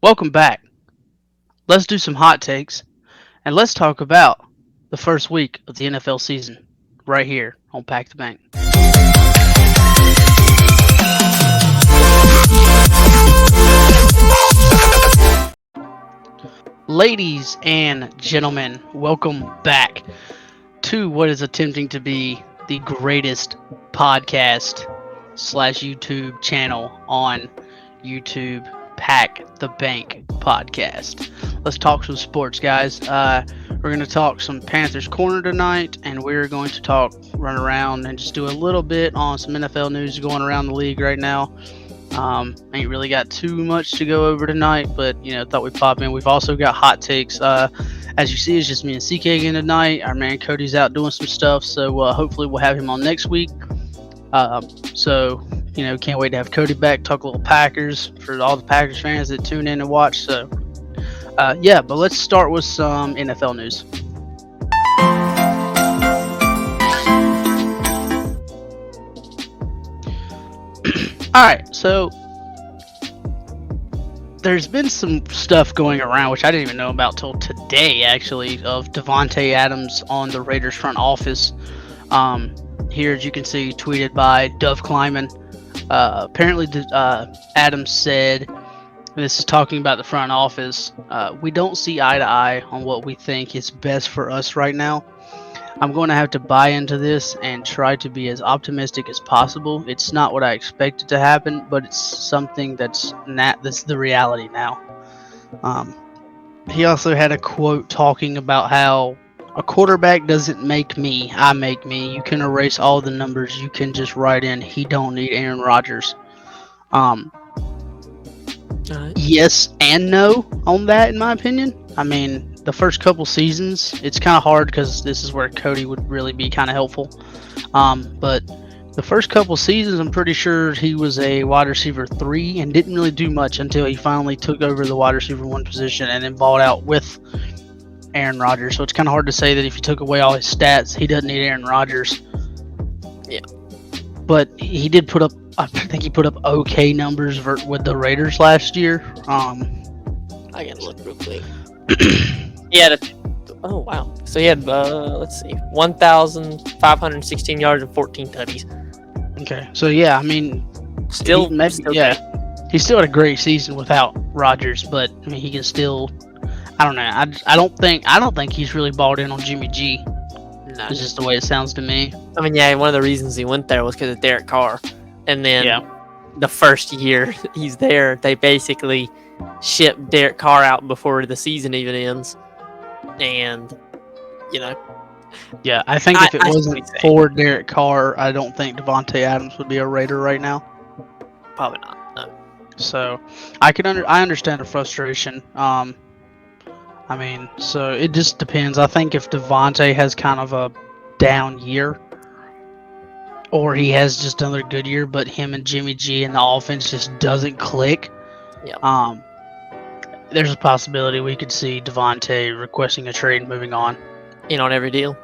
Welcome back. Let's do some hot takes and let's talk about the first week of the NFL season right here on Pack the Bank. Ladies and gentlemen, welcome back to what is attempting to be the greatest podcast slash YouTube channel on YouTube, Pack the Bank podcast. Let's talk some sports, guys. We're going to talk some Panthers Corner tonight, and we're going to run around and just do a little bit on some NFL news going around the league right now. Ain't really got too much to go over tonight, but thought we'd pop in. We've also got hot takes. As you see, it's just me and CK again tonight. Our man Cody's out doing some stuff, so hopefully we'll have him on next week. Can't wait to have Cody back, talk a little Packers for all the Packers fans that tune in and watch. So, but let's start with some NFL news. All right, so there's been some stuff going around, which I didn't even know about till today, actually, of Davante Adams on the Raiders front office. Here, as you can see, tweeted by Dove Kleiman. Apparently, Adams said, and this is talking about the front office, we don't see eye to eye on what we think is best for us right now. I'm going to have to buy into this and try to be as optimistic as possible. It's not what I expected to happen, but it's something that's the reality now. He also had a quote talking about how a quarterback doesn't make me, I make me. You can erase all the numbers. You can just write in, he don't need Aaron Rodgers. Yes and no on that, in my opinion. I mean, the first couple seasons, it's kind of hard because this is where Cody would really be kind of helpful. But the first couple seasons, I'm pretty sure he was a wide receiver 3 and didn't really do much until he finally took over the wide receiver 1 position and then balled out with Aaron Rodgers. So it's kind of hard to say that if you took away all his stats, he doesn't need Aaron Rodgers. Yeah. But he did put up, I think he put up okay numbers with the Raiders last year. I gotta look real quick. He had oh wow. So he had 1,516 yards and 14 tutties. Okay. So yeah, I mean, he still had a great season without Rodgers, but I mean he can still. I don't know. I don't think he's really balled in on Jimmy G. No. It's just the way it sounds to me. I mean, yeah, one of the reasons he went there was because of Derek Carr, and then the first year he's there, they basically ship Derek Carr out before the season even ends. And, Yeah, I think if it wasn't for Derek Carr, I don't think Davante Adams would be a Raider right now. Probably not, no. So, I understand the frustration. I mean, so it just depends. I think if Davante has kind of a down year, or he has just another good year, but him and Jimmy G and the offense just doesn't click, there's a possibility we could see Davante requesting a trade and moving on. In on every deal.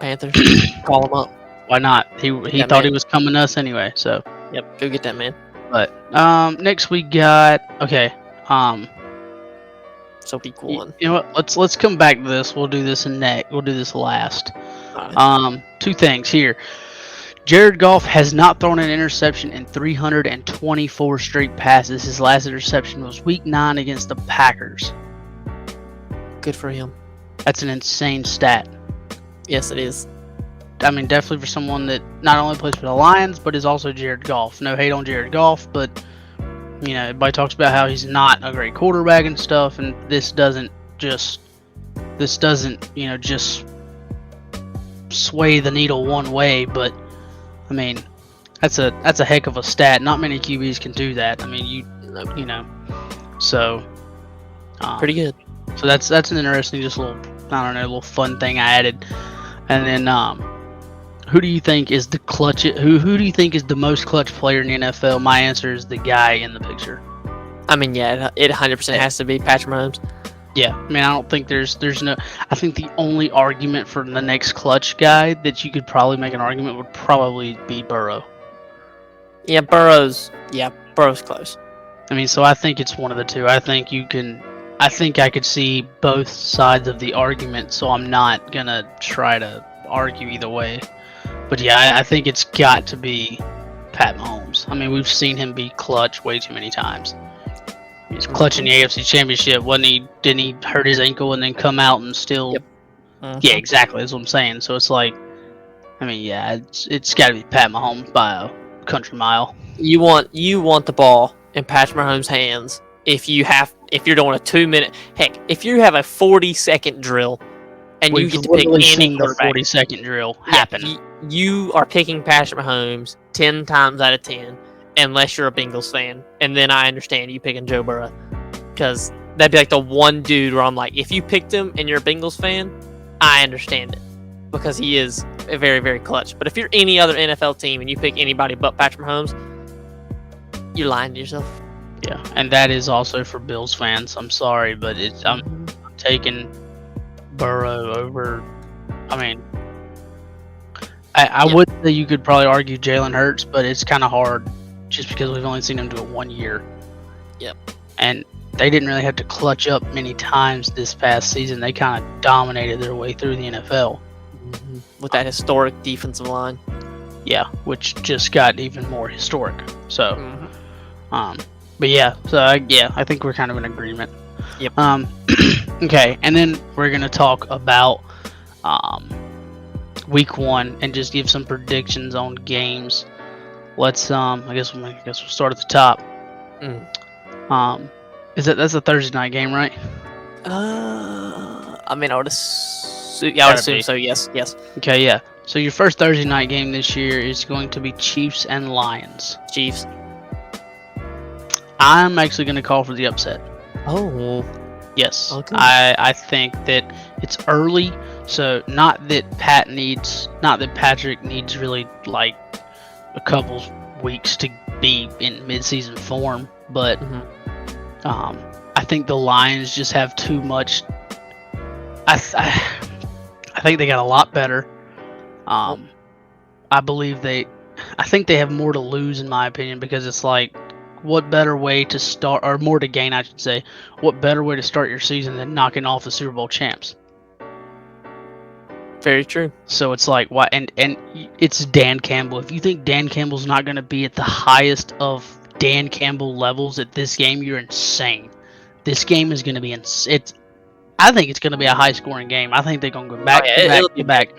Panthers, call him up. Why not? He thought he was coming to us anyway, so. Yep, go get that man. But next we got so be cool one. You know what? Let's come back to this. We'll do this We'll do this last. Right. Two things here. Jared Goff has not thrown an interception in 324 straight passes. His last interception was Week 9 against the Packers. Good for him. That's an insane stat. Yes, it is. I mean, definitely for someone that not only plays for the Lions, but is also Jared Goff. No hate on Jared Goff, but everybody talks about how he's not a great quarterback and stuff, and this doesn't just sway the needle one way, but I mean, that's a heck of a stat. Not many QBs can do that. I mean, so pretty good. So that's an interesting, just little fun thing I added. And then who do you think is the clutch? Who do you think is the most clutch player in the NFL? My answer is the guy in the picture. I mean, yeah, it 100% has to be Patrick Mahomes. Yeah, I mean, I don't think there's no. I think the only argument for the next clutch guy that you could probably make an argument would probably be Burrow. Yeah, Burrow's close. I mean, so I think it's one of the two. I think I could see both sides of the argument, so I'm not gonna try to argue either way. But yeah, I think it's got to be Pat Mahomes. I mean, we've seen him be clutch way too many times. He's clutch in the AFC Championship, wasn't he? Didn't he hurt his ankle and then come out and still? Yep. Yeah, exactly. That's what I'm saying. So it's like, I mean, yeah, it's got to be Pat Mahomes by a country mile. You want the ball in Patrick Mahomes' hands if you're doing a 2-minute. Heck, if you have a 40-second drill and you get to pick any quarterback, 40-second drill happen. You are picking Patrick Mahomes 10 times out of 10, unless you're a Bengals fan, and then I understand you picking Joe Burrow, because that'd be like the one dude where I'm like, if you picked him and you're a Bengals fan, I understand it, because he is very, very clutch. But if you're any other NFL team and you pick anybody but Patrick Mahomes, you're lying to yourself. Yeah, and that is also for Bills fans. I'm sorry, but I'm taking Burrow over. I mean, I would say you could probably argue Jalen Hurts, but it's kind of hard just because we've only seen him do it 1 year. Yep. And they didn't really have to clutch up many times this past season. They kind of dominated their way through the NFL. With that historic defensive line. Yeah, which just got even more historic. So, but yeah, so I think we're kind of in agreement. Yep. Okay, and then we're gonna talk about week 1 and just give some predictions on games. Let's I guess we'll start at the top. That's a Thursday night game, right? I mean, I would assume so. Yes. Okay, yeah. So your first Thursday night game this year is going to be Chiefs and Lions. Chiefs. I'm actually going to call for the upset. Oh. Yes. Okay. I think that it's early, so not that Patrick needs really like a couple weeks to be in mid-season form, but I think the Lions just have too much. I think they got a lot better. I think they have more to lose, in my opinion, because it's like, what better way to start, or more to gain, I should say, what better way to start your season than knocking off the Super Bowl champs? Very true. So it's like, why? And it's Dan Campbell. If you think Dan Campbell's not going to be at the highest of Dan Campbell levels at this game, you're insane. This game is going to be I think it's going to be a high-scoring game. I think they're going to go back to back,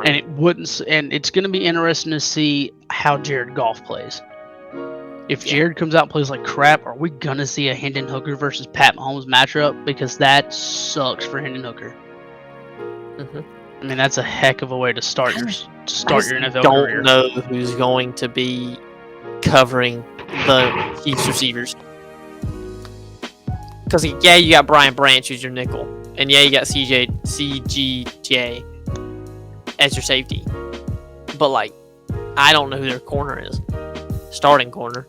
and it's going to be interesting to see how Jared Goff plays. If Jared comes out and plays like crap, are we going to see a Hendon Hooker versus Pat Mahomes matchup? Because that sucks for Hendon Hooker. I mean, that's a heck of a way to start your NFL career. I don't know who's going to be covering the Chiefs receivers. Because, yeah, you got Brian Branch, who's your nickel. And, yeah, you got CGJ as your safety. But, like, I don't know who their corner is. Starting corner.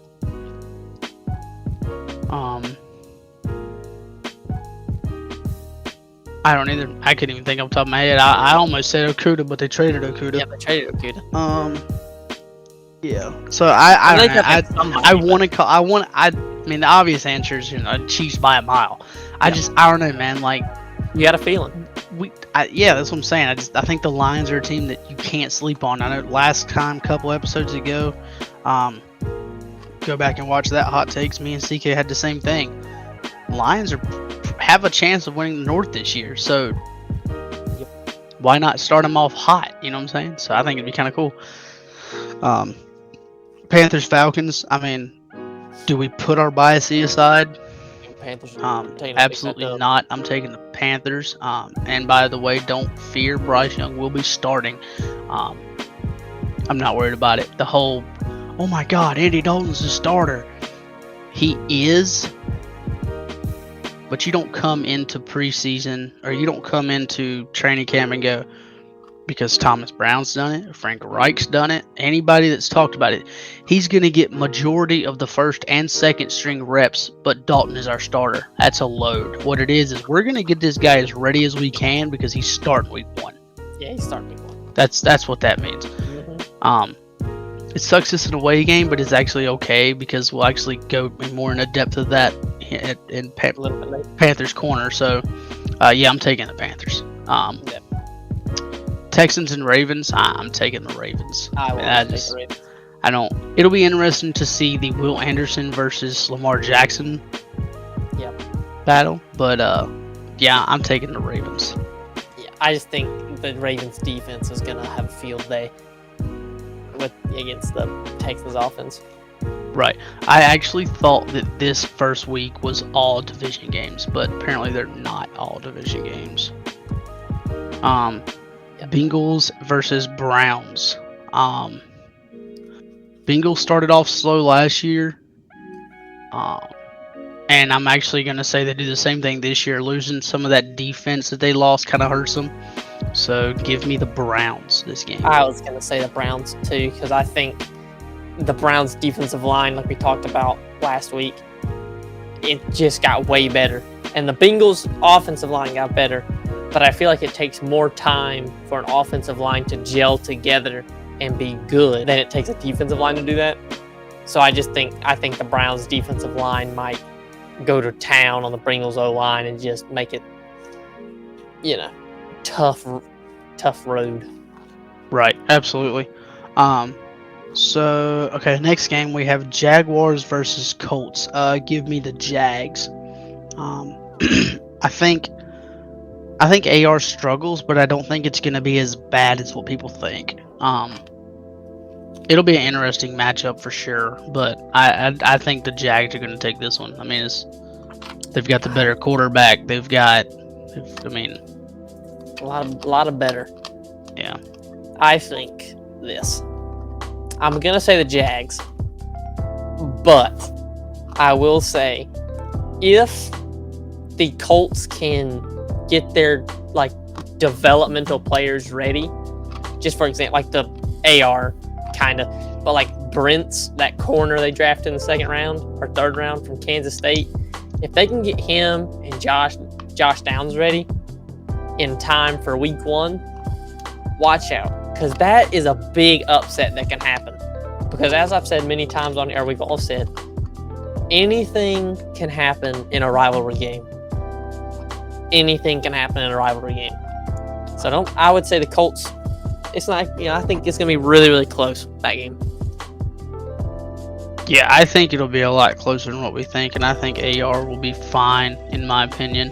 I don't either. I couldn't even think off the top of my head. I almost said Okudah, but they traded Okudah. Yeah, they traded Okudah. Yeah. So I want to call. I mean, the obvious answer is Chiefs by a mile. I don't know, man. Like, you got a feeling. That's what I'm saying. I think the Lions are a team that you can't sleep on. I know last time, a couple episodes ago, go back and watch that Hot Takes. Me and CK had the same thing. Lions have a chance of winning the North this year, so why not start them off hot? You know what I'm saying? So I think it'd be kind of cool. Panthers Falcons. I mean, do we put our biases aside? Panthers. Absolutely not. I'm taking the Panthers. And by the way, don't fear, Bryce Young will be starting. I'm not worried about it. The whole, oh my God, Andy Dalton's the starter. He is. But you don't come into preseason, or you don't come into training camp and go, because Thomas Brown's done it, or Frank Reich's done it, anybody that's talked about it, he's going to get majority of the first and second string reps, but Dalton is our starter. That's a load. What it is we're going to get this guy as ready as we can because he's starting week 1. Yeah, he's starting week 1. That's what that means. It sucks it's an away game, but it's actually okay because we'll actually go more in depth of that in Panthers corner. So, yeah, I'm taking the Panthers. Yeah. Texans and Ravens. I'm taking the Ravens. I will take the Ravens. I don't. It'll be interesting to see the Will Anderson versus Lamar Jackson battle, but yeah, I'm taking the Ravens. Yeah, I just think the Ravens defense is gonna have a field day against the Texans offense. Right. I actually thought that this first week was all division games, but apparently they're not all division games. Bengals versus Browns. Bengals started off slow last year. And I'm actually going to say they do the same thing this year. Losing some of that defense that they lost kind of hurts them. So give me the Browns this game. I was going to say the Browns too, because I think the Browns defensive line, like we talked about last week, it just got way better. And the Bengals offensive line got better. But I feel like it takes more time for an offensive line to gel together and be good than it takes a defensive line to do that. So I think the Browns defensive line might go to town on the Bengals O-line and just make it, tough road. Right, absolutely. So, okay, next game we have Jaguars versus Colts. Give me the Jags. I think AR struggles, but I don't think it's going to be as bad as what people think. It'll be an interesting matchup for sure, but I think the Jags are going to take this one. I mean, they've got the better quarterback. A lot of better. Yeah. I think this. I'm going to say the Jags, but I will say if the Colts can get their developmental players ready, just for example, like the AR kind of, but like Brent's, that corner they drafted in the second round or third round from Kansas State, if they can get him and Josh Downs ready in time for week 1, watch out, because that is a big upset that can happen. Because as I've said many times on here, we've all said, anything can happen in a rivalry game. Anything can happen in a rivalry game. So I would say the Colts, it's not, I think it's going to be really, really close, that game. Yeah, I think it'll be a lot closer than what we think, and I think AR will be fine, in my opinion.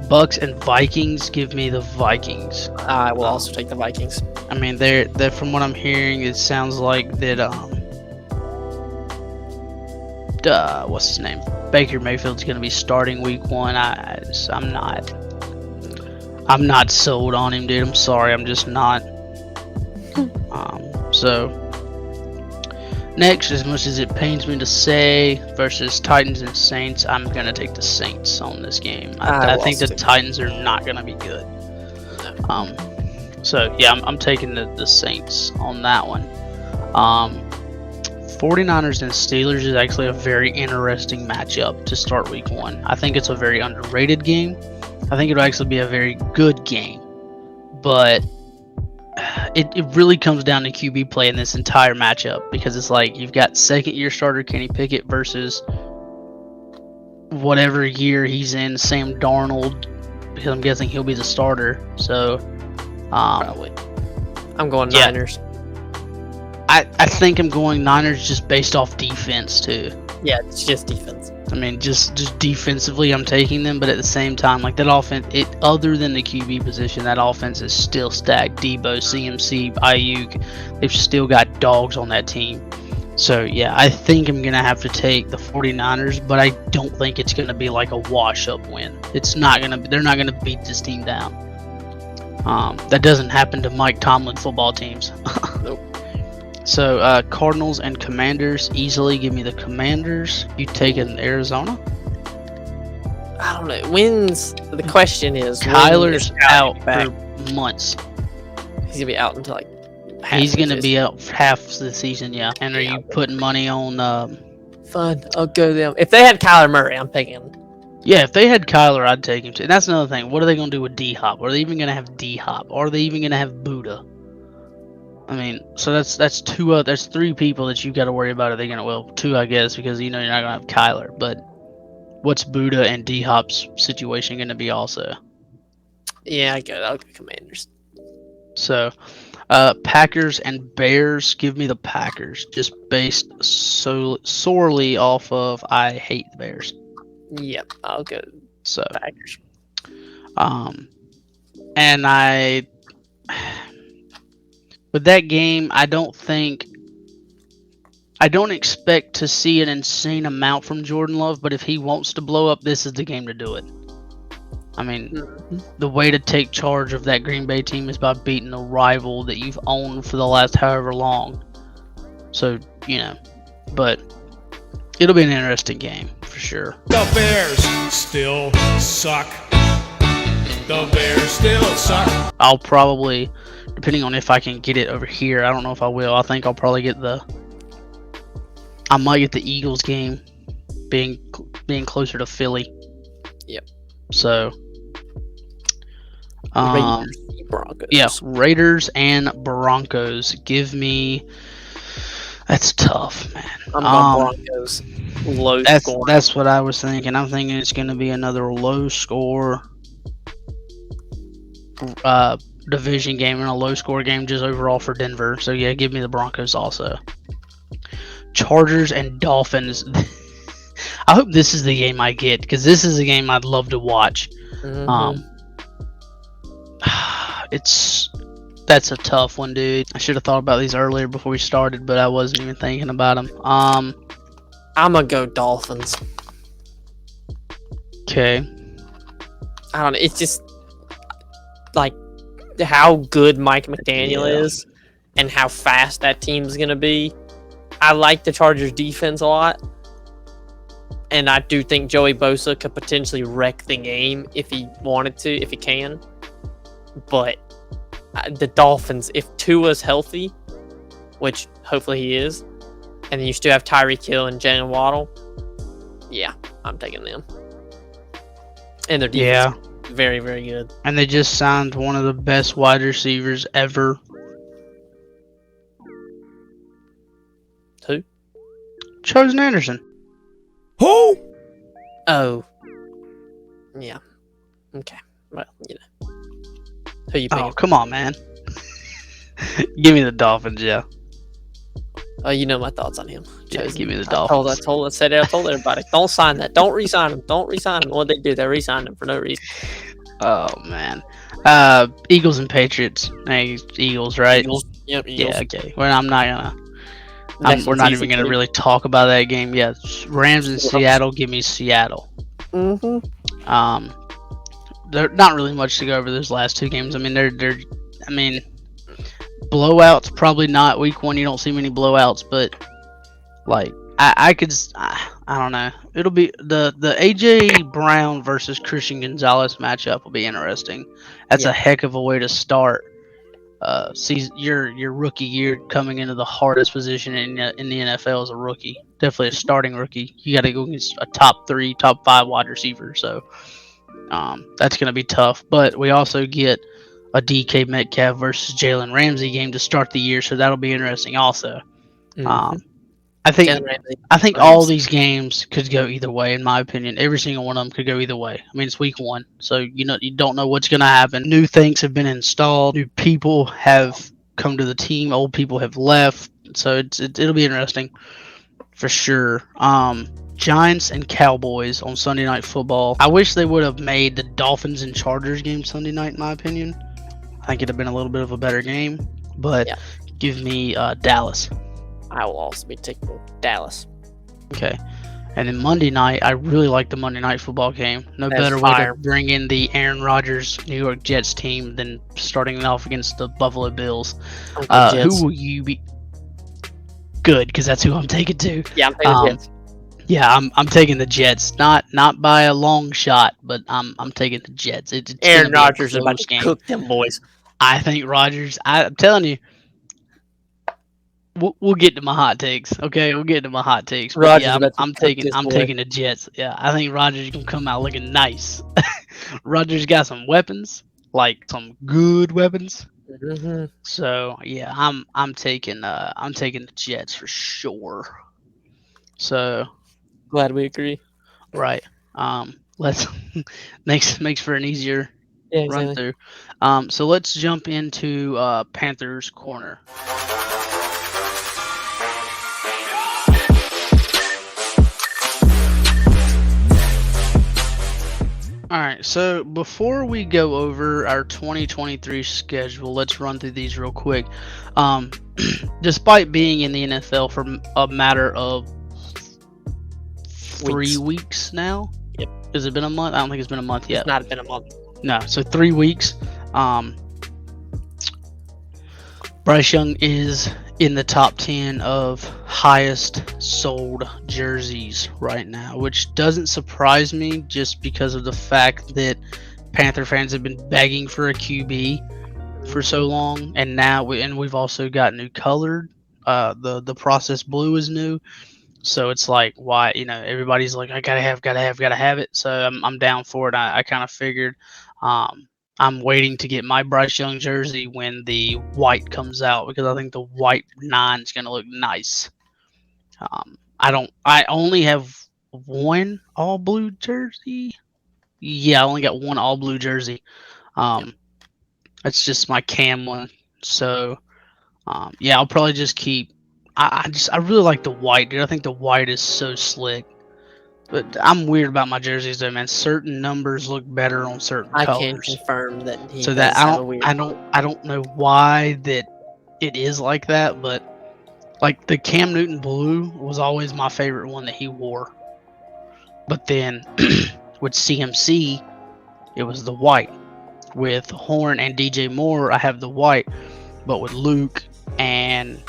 Bucks and Vikings, give me the Vikings. I will also take the Vikings. I mean, they're from what I'm hearing, it sounds like that, what's his name? Baker Mayfield's going to be starting week 1. I'm not sold on him, dude. I'm sorry. I'm just not. So, next, as much as it pains me to say, versus Titans and Saints, I'm going to take the Saints on this game. I think the Titans are not going to be good. So, yeah, I'm taking the Saints on that one. 49ers and Steelers is actually a very interesting matchup to start week 1. I think it's a very underrated game. I think it'll actually be a very good game. But it really comes down to QB play in this entire matchup, because it's like you've got second-year starter Kenny Pickett versus whatever year he's in, Sam Darnold, because I'm guessing he'll be the starter. So, probably. I'm going Niners. I think I'm going Niners just based off defense too. Yeah, it's just defense. I mean, just defensively, I'm taking them, but at the same time, like that offense, other than the QB position, that offense is still stacked. Debo, CMC, Ayuk, they've still got dogs on that team. So yeah, I think I'm gonna have to take the 49ers, but I don't think it's gonna be like a wash-up win. They're not gonna beat this team down. That doesn't happen to Mike Tomlin football teams. Nope. So, Cardinals and Commanders, easily give me the Commanders. You taking Arizona? I don't know. The question is, Kyler's out for months. He's going to be out until he's going to be out half the season, yeah. And are you putting money on... Fine, I'll go them. If they had Kyler Murray, I'm picking him. Yeah, if they had Kyler, I'd take him too. And that's another thing. What are they going to do with D-Hop? Are they even going to have D-Hop? Are they even going to have Buddha? I mean, so that's two. That's three people that you got to worry about. Are they gonna? Well, two, I guess, because you're not gonna have Kyler. But what's Buddha and D Hop's situation gonna be also? Yeah, I'll go Commanders. So, Packers and Bears. Give me the Packers, just based sorely off of I hate the Bears. Yep, I'll go Packers. And with that game, I don't expect to see an insane amount from Jordan Love, but if he wants to blow up, this is the game to do it. I mean, the way to take charge of that Green Bay team is by beating a rival that you've owned for the last however long. So, but it'll be an interesting game for sure. The Bears still suck. The Bears still suck. I'll probably, depending on if I can get it over here, I don't know if I will. I think I'll probably get I might get the Eagles game, being closer to Philly. Yep. So, Raiders, Broncos. Yeah, Raiders and Broncos. Give me. That's tough, man. I'm going Broncos. Low score. That's what I was thinking. I'm thinking it's going to be another low score division game and a low score game just overall for Denver. So yeah, give me the Broncos also. Chargers and Dolphins. I hope this is the game I get, because this is a game I'd love to watch. That's a tough one, dude. I should have thought about these earlier before we started, but I wasn't even thinking about them. I'm gonna go Dolphins. Okay. I don't know. It's just like how good Mike McDaniel is and how fast that team's gonna be. I like the Chargers defense a lot. And I do think Joey Bosa could potentially wreck the game if he wanted to, if he can. But the Dolphins, if Tua's healthy, which hopefully he is, and then you still have Tyreek Hill and Jalen Waddle, yeah, I'm taking them. And their defense is very, very good. And they just signed one of the best wide receivers ever. Who? Chosen Anderson. Who? Oh. Yeah. Okay. Well, Who you picking? Oh, come on, man. Give me the Dolphins, yeah. Oh, you know my thoughts on him. Yeah, give me the Dolphins. I told everybody, don't sign that. Don't re-sign him. Don't re-sign him. What they do? They re-signed him for no reason. Oh, man. Eagles and Patriots. Hey, Eagles, right? Eagles. Yep, Eagles. Yeah, okay. Well, I'm not gonna... we're not even going to really talk about that game. Yeah, Rams and Seattle. Give me Seattle. There's not really much to go over those last two games. I mean, blowouts probably not. Week one, you don't see many blowouts, but like I don't know. It'll be the AJ Brown versus Christian Gonzalez matchup will be interesting. That's a heck of a way to start. Season your rookie year, coming into the hardest position in the NFL as a rookie. Definitely a starting rookie. You got to go against a top 3, top 5 wide receiver. So that's going to be tough. But we also get a DK Metcalf versus Jalen Ramsey game to start the year, so that'll be interesting also. I think all these games could go either way, in my opinion. Every single one of them could go either way. I mean, it's week one, so you don't know what's going to happen. New things have been installed. New people have come to the team. Old people have left. So it'll be interesting for sure. Giants and Cowboys on Sunday Night Football. I wish they would have made the Dolphins and Chargers game Sunday night, in my opinion. I think it'd have been a little bit of a better game, but give me Dallas. I will also be taking Dallas. Okay. And then Monday night, I really like the Monday Night Football game. No better way to bring in the Aaron Rodgers New York Jets team than starting it off against the Buffalo Bills. Who will you be? Good, because that's who I'm taking too. Yeah, I'm taking the Jets. Yeah, I'm taking the Jets. Not by a long shot, but I'm taking the Jets. Aaron Rodgers is about to cook them boys. I think Rodgers. I'm telling you. We'll get to my hot takes, okay? We'll get to my hot takes. But yeah, I'm taking the Jets. Yeah, I think Rodgers gonna come out looking nice. Rodgers got some weapons, like some good weapons. Mm-hmm. So yeah, I'm taking the Jets for sure. So Glad we agree. right, let's makes for an easier Yeah, run exactly. through. So let's jump into Panthers corner. All right, so before we go over our 2023 schedule, let's run through these real quick. Despite being in the NFL for a matter of 3 weeks now, Yep. Has it been a month? I don't think it's been a month yet. It's not been a month. No, so 3 weeks. Bryce Young is in the top 10 of highest sold jerseys right now, which doesn't surprise me just because of the fact that Panther fans have been begging for a QB for so long, and now we've also got new colored. The process blue is new, so it's like why everybody's like I gotta have it. So I'm down for it. I kind of figured. I'm waiting to get my Bryce Young jersey when the white comes out because I think the white 9 is gonna look nice. I only have one all blue jersey. Yeah, I only got one all blue jersey. That's just my Cam one. So yeah, I'll probably just keep. I really like the white, dude. I think the white is so slick. But I'm weird about my jerseys though, man. Certain numbers look better on certain I colors. can confirm that he So does that have a weird. I don't know why that it is like that, but like the Cam Newton blue was always my favorite one that he wore. But then with CMC, it was the white. With Horn and DJ Moore, I have the white, but with Luke and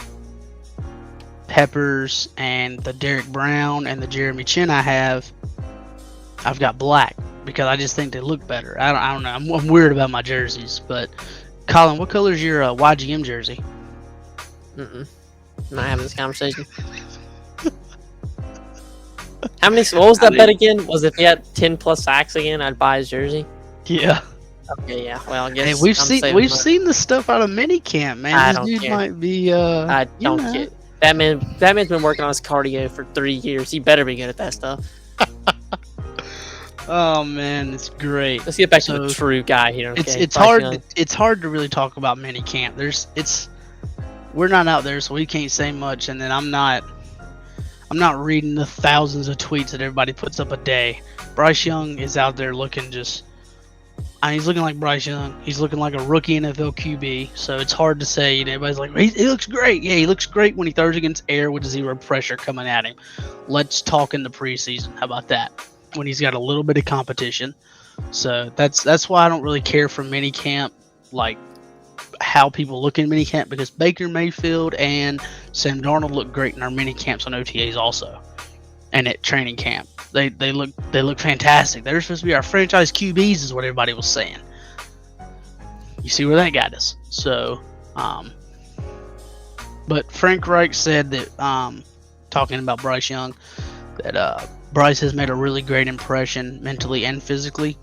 Peppers and the Derek Brown and the Jeremy Chin I've got black because I just think they look better. I don't know. I'm weird about my jerseys, but Colin, what color is your YGM jersey? I'm not having this conversation. How many? What was that bet again? Was if he had 10 plus sacks again, I'd buy his jersey. Yeah. Okay, yeah. Well, I guess hey, we've seen the stuff out of minicamp, man. I This don't dude care. might be. I don't care. That man's been working on his cardio for 3 years. He better be good at that stuff. Oh man, it's great. Let's get back to the true guy here. Okay? It's hard. It's hard to really talk about minicamp. We're not out there, so we can't say much. And then I'm not reading the thousands of tweets that everybody puts up a day. Bryce Young is out there looking he's looking like Bryce Young. He's looking like a rookie NFL QB. So it's hard to say. Everybody's like, he looks great. Yeah, he looks great when he throws against air with zero pressure coming at him. Let's talk in the preseason. How about that? When he's got a little bit of competition. So that's why I don't really care for minicamp, like how people look in minicamp, because Baker Mayfield and Sam Darnold look great in our minicamps on OTAs also, and at training camp. They look fantastic. They're supposed to be our franchise QBs, is what everybody was saying. You see where that got us. So, but Frank Reich said that, talking about Bryce Young, that Bryce has made a really great impression mentally and physically,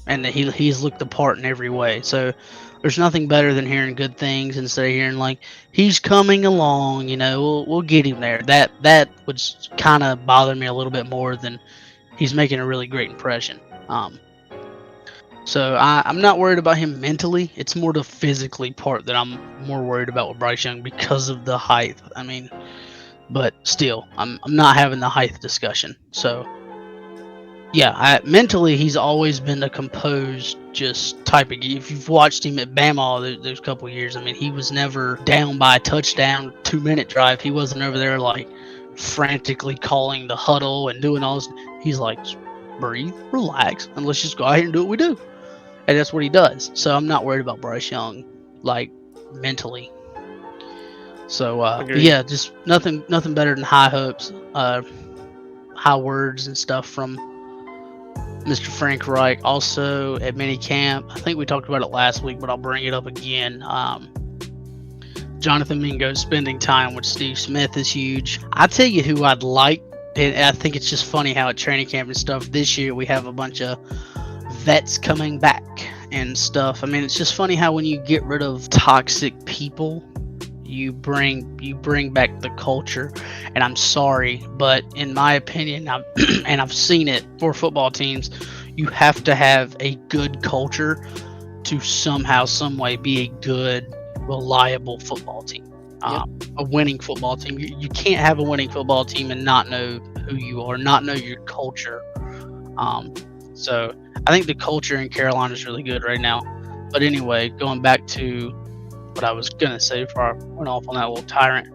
and that he's looked the part in every way. So there's nothing better than hearing good things instead of hearing like he's coming along. We'll get him there. That would kind of bother me a little bit more than he's making a really great impression. So I'm not worried about him mentally. It's more the physically part that I'm more worried about with Bryce Young because of the height. I mean, but still, I'm not having the height discussion. So yeah, mentally he's always been a composed, just type of. If you've watched him at Bama those couple of years, I mean, he was never down by a touchdown 2-minute drive. He wasn't over there like frantically calling the huddle and doing all this. He's like, just breathe, relax, and let's just go out here and do what we do. And that's what he does. So I'm not worried about Bryce Young, like mentally. So yeah, just nothing better than high hopes, high words and stuff from Mr. Frank Reich. Also at minicamp, I think we talked about it last week, but I'll bring it up again. Jonathan Mingo spending time with Steve Smith is huge. I tell you who I'd like, and I think it's just funny how at training camp and stuff this year we have a bunch of vets coming back, and stuff. I mean, it's just funny how when you get rid of toxic people, you bring back the culture. And I'm sorry, but in my opinion, I've seen it for football teams, you have to have a good culture to somehow, some way be a good, reliable football team. A winning football team. You can't have a winning football team and not know who you are, not know your culture. So I think the culture in Carolina is really good right now. But anyway, going back to what I was gonna say before I went off on that little tyrant,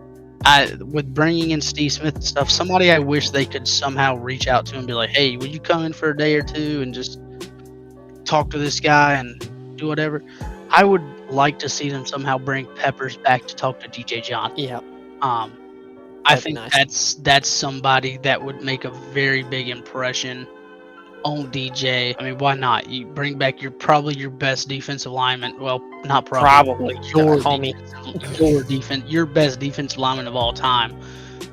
with bringing in Steve Smith and stuff, somebody I wish they could somehow reach out to and be like, hey, would you come in for a day or two and just talk to this guy and do whatever? I would like to see them somehow bring Peppers back to talk to DJ John. Yeah. I think that's somebody that would make a very big impression on DJ. I mean, why not? You bring back your best defensive lineman. Well, not probably. Your best defensive lineman of all time,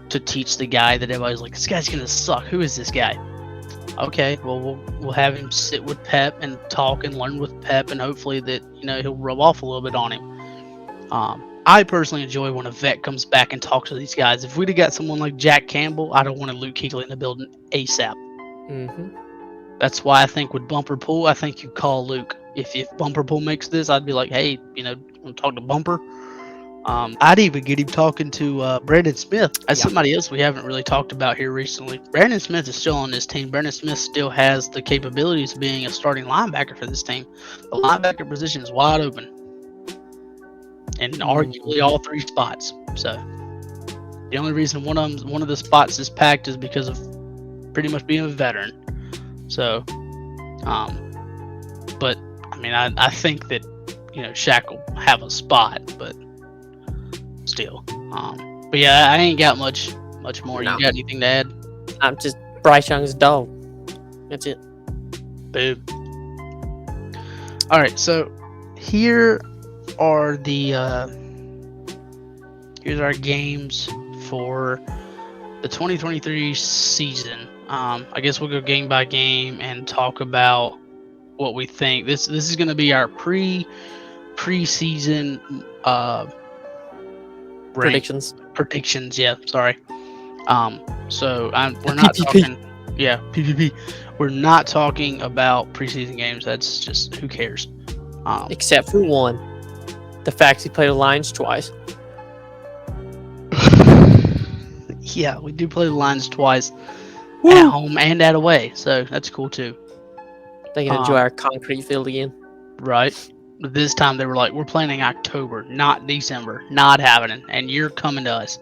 to teach the guy that everybody's like, this guy's gonna suck. Who is this guy? Okay, well, we'll have him sit with Pep and talk and learn with Pep, and hopefully that he'll rub off a little bit on him. I personally enjoy when a vet comes back and talks to these guys. If we'd have got someone like Jack Campbell, I'd have wanted Luke Kuechly in the building ASAP. Mm-hmm. That's why I think with Bumper Pool, I think you call Luke. If Bumper Pool makes this, I'd be like, hey, want to talk to Bumper? I'd even get him talking to Brandon Smith. That's somebody else we haven't really talked about here recently. Brandon Smith is still on this team. Brandon Smith still has the capabilities of being a starting linebacker for this team. The linebacker position is wide open. And arguably all three spots. So the only reason one of the spots is packed is because of pretty much being a veteran. So, but I mean, I think that Shaq will have a spot, but still. But yeah, I ain't got much more. No. You got anything to add? I'm just Bryce Young's dog. That's it. Boom. All right, so here are here's our games for the 2023 season. I guess we'll go game by game and talk about what we think. This is going to be our preseason predictions. Yeah, sorry. So we're not talking. Yeah, PPP. We're not talking about preseason games. That's just, who cares? Except for one. The fact he played the Lions twice. Yeah, we do play the Lions twice. Woo! At home and at away, so that's cool too. They can enjoy our concrete field again. Right. This time they were like, we're playing in October, not December, not happening, and you're coming to us.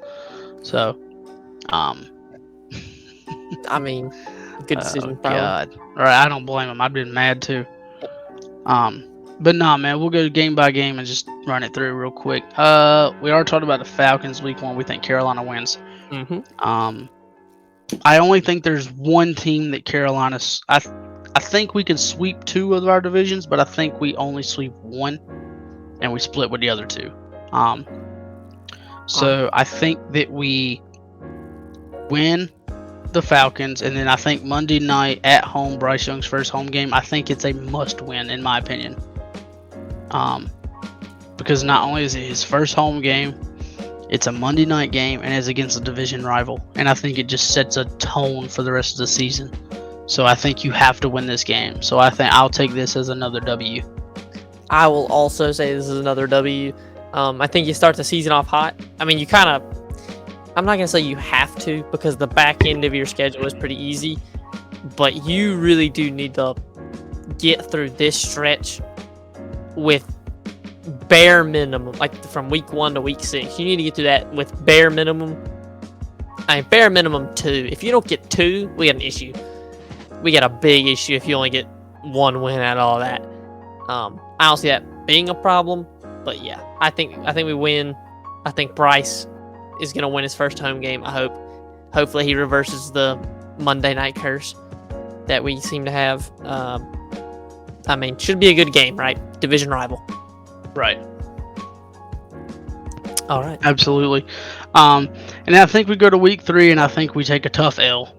So, I mean, good decision. God. All right, I don't blame them. I've been mad too. But nah, man, we'll go game by game and just run it through real quick. We already talked about the Falcons week 1. We think Carolina wins. Mm-hmm. I only think there's one team that Carolina's. I think we can sweep 2 of our divisions, but I think we only sweep 1, and we split with the other 2. So I think that we win the Falcons, and then I think Monday night at home, Bryce Young's first home game, I think it's a must-win in my opinion. Because not only is it his first home game, it's a Monday night game, and it's against a division rival. And I think it just sets a tone for the rest of the season. So I think you have to win this game. So I think I'll take this as another W. I will also say this is another W. I think you start the season off hot. I mean, I'm not going to say you have to, because the back end of your schedule is pretty easy. But you really do need to get through this stretch with bare minimum, like from week 1 to week 6. You need to get through that with bare minimum. Bare minimum 2. If you don't get 2, we got an issue. We got a big issue if you only get 1 win out of all that. I don't see that being a problem, but yeah, I think we win. I think Bryce is going to win his first home game. I hope. Hopefully he reverses the Monday night curse that we seem to have. I mean, should be a good game, right? Division rival. Right. All right. Absolutely. And I think we go to week 3, and I think we take a tough L.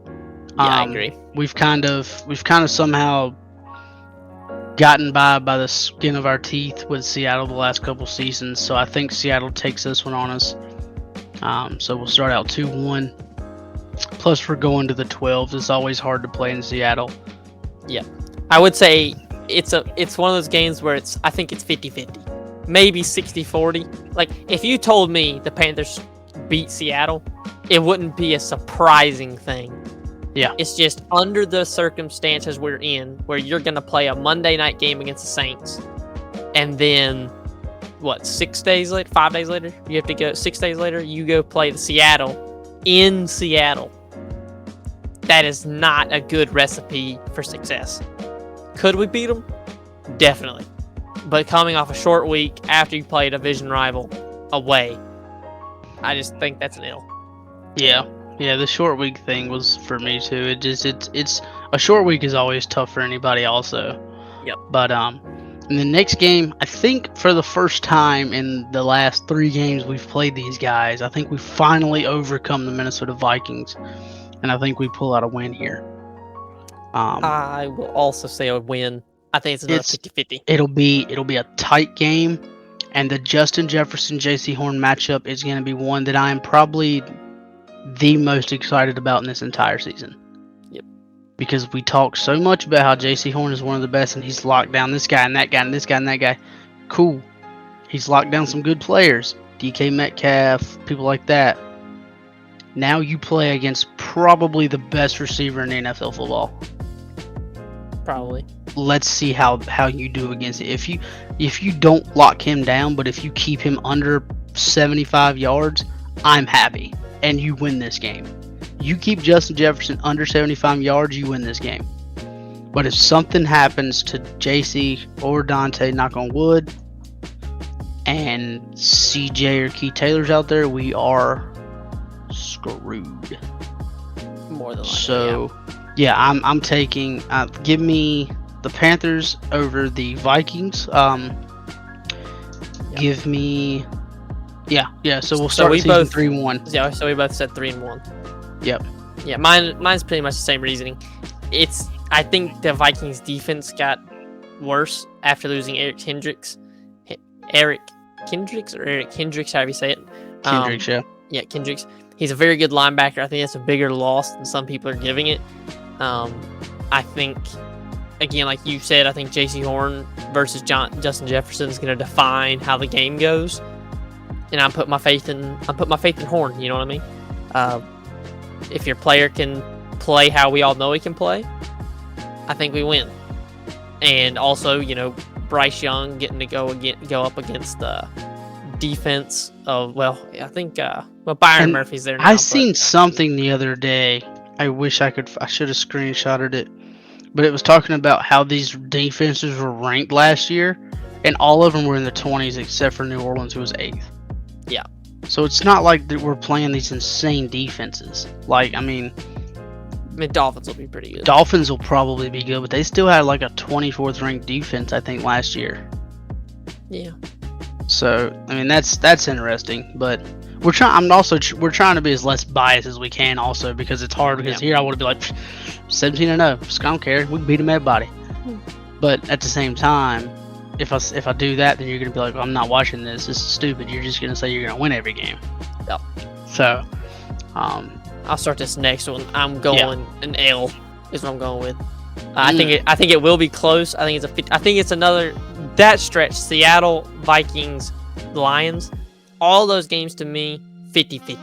Yeah, I agree. We've kind of somehow gotten by the skin of our teeth with Seattle the last couple seasons. So I think Seattle takes this one on us. So we'll start out 2-1. Plus, we're going to the 12s. It's always hard to play in Seattle. Yeah, I would say it's one of those games where I think it's 50-50, maybe 60-40. Like, if you told me the Panthers beat Seattle, it wouldn't be a surprising thing. Yeah, it's just under the circumstances we're in, where you're going to play a Monday night game against the Saints, and then 5 days later, you have to go. 6 days later, you go play the Seattle in Seattle. That is not a good recipe for success. Could we beat them? Definitely. But coming off a short week after you play a division rival away, I just think that's an L. Yeah, the short week thing was for me too. It's a short week is always tough for anybody also. Yep. But in the next game, I think for the first time in the last 3 games we've played these guys, I think we finally overcome the Minnesota Vikings, and I think we pull out a win here. I will also say a win. I think it's another 50-50. It'll be a tight game, and the Justin Jefferson J.C. Horn matchup is going to be one that I am probably the most excited about in this entire season. Yep. Because we talk so much about how J.C. Horn is one of the best, and he's locked down this guy and that guy and this guy and that guy. Cool. He's locked down some good players. DK Metcalf, people like that. Now you play against probably the best receiver in NFL football. Probably. Let's see how you do against it. If you don't lock him down, but if you keep him under 75 yards, I'm happy. And you win this game. You keep Justin Jefferson under 75 yards, you win this game. But if something happens to JC or Dante, knock on wood, and CJ or Keith Taylor's out there, we are screwed. More than likely. So, yeah, I'm taking. Give me the Panthers over the Vikings. Give me. Yeah. So we'll start with 3-1. Yeah, so we both said 3-1. Yep. Yeah, mine's pretty much the same reasoning. I think the Vikings defense got worse after losing Eric Kendricks, however you say it. Kendricks, yeah. Yeah, Kendricks. He's a very good linebacker. I think that's a bigger loss than some people are giving it. I think, again, like you said, I think J.C. Horn versus Justin Jefferson is going to define how the game goes. And I put my faith in Horn. You know what I mean? If your player can play how we all know he can play, I think we win. And also, Bryce Young getting to go up against the defense of, I think Byron Murphy's there now. I seen something the other day. I wish I should have screenshotted it. But it was talking about how these defenses were ranked last year, and all of them were in the 20s except for New Orleans, who was 8th. Yeah. So it's not like that we're playing these insane defenses. Like, I mean, Dolphins will be pretty good. Dolphins will probably be good, but they still had like a 24th ranked defense, I think, last year. Yeah. So, I mean, that's interesting, but we're trying to be as less biased as we can also, because it's hard, because here I want to be like 17-0. I don't care. We can beat them everybody. But at the same time, if I do that, then you're going to be like, well, I'm not watching this. This is stupid. You're just going to say you're going to win every game. Yep. So, I'll start this next one. I'm going an L is what I'm going with. I think it will be close. I think it's another that stretch. Seattle, Vikings, Lions, all those games to me 50-50.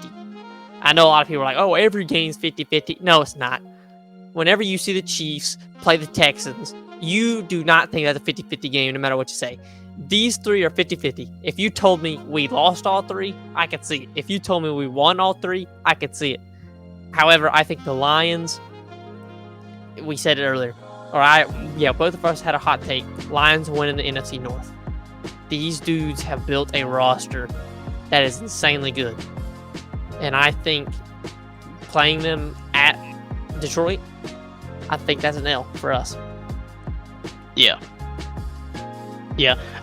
I know a lot of people are like, "Oh, every game's 50-50." No, it's not. Whenever you see the Chiefs play the Texans, you do not think that's a 50-50 game no matter what you say. These 3 are 50-50. If you told me we lost all 3, I could see it. If you told me we won all 3, I could see it. However, I think the Lions, we said it earlier, both of us had a hot take. Lions winning the NFC North. These dudes have built a roster that is insanely good. And I think playing them at Detroit, I think that's an L for us. Yeah,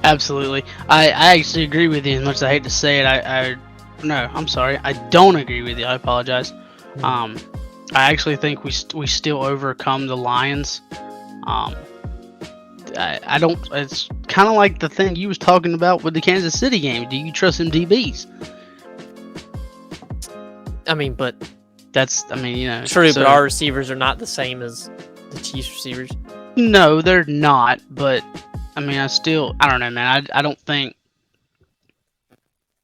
absolutely. I actually agree with you, as much as I hate to say it. I'm sorry. I don't agree with you. I apologize. I actually think we still overcome the Lions. I don't. It's kind of like the thing you was talking about with the Kansas City game. Do you trust them DBs? I mean, but True, but our receivers are not the same as the Chiefs receivers. No, they're not. But I mean, I don't know, man. I don't think.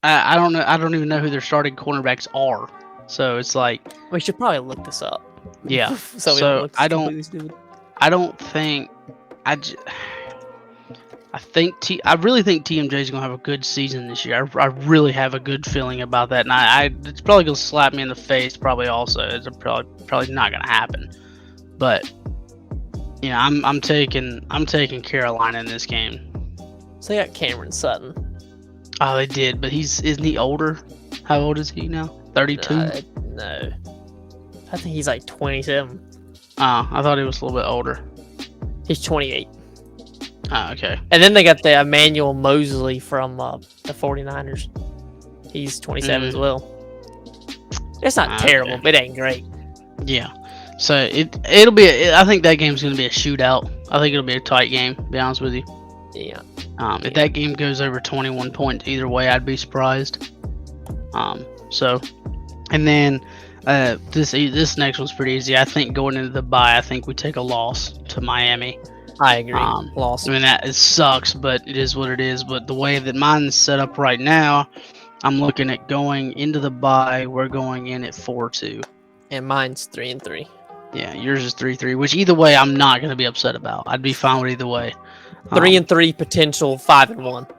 I don't know. I don't even know who their starting cornerbacks are. So it's like We should probably look this up. Yeah. so we So, look I don't- completely stupid. I don't think. I really think TMJ is gonna have a good season this year. I really have a good feeling about that, and it's probably gonna slap me in the face. Probably also, it's probably not gonna happen. But I'm taking Carolina in this game. So they got Cameron Sutton. Oh, they did, but isn't he older? How old is he now? 32. No, I think he's like 27. Oh, I thought he was a little bit older. He's 28. Oh, okay. And then they got the Emmanuel Mosley from the 49ers. He's 27 as well. It's not terrible, but it ain't great. Yeah. So it'll be. I think that game's gonna be a shootout. I think it'll be a tight game. To be honest with you. Yeah. If that game goes over 21 points either way, I'd be surprised. And then this next one's pretty easy. I think going into the bye, I think we take a loss to Miami. I agree. Loss. I mean, it sucks, but it is what it is. But the way that mine's set up right now, I'm looking at going into the bye. We're going in at 4-2. And mine's 3-3. Yeah, yours is 3-3, which either way, I'm not going to be upset about. I'd be fine with either way. 3-3, potential 5-1.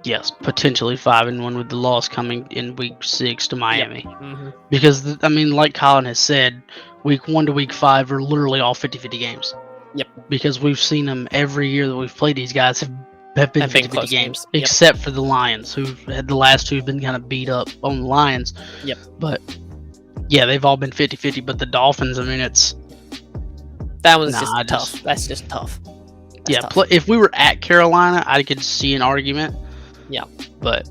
Yes, potentially 5-1 with the loss coming in week 6 to Miami. Yep. Mm-hmm. Because, like Colin has said, week 1 to week 5 are literally all 50-50 games. Yep. Because we've seen them every year that we've played these guys have been 50-50 games. Yep. Except for the Lions, who had the last two been kind of beat up on the Lions. Yep. But, yeah, they've all been 50-50. But the Dolphins, I mean, that one's tough. That's just tough. That's tough. If we were at Carolina, I could see an argument. Yeah. But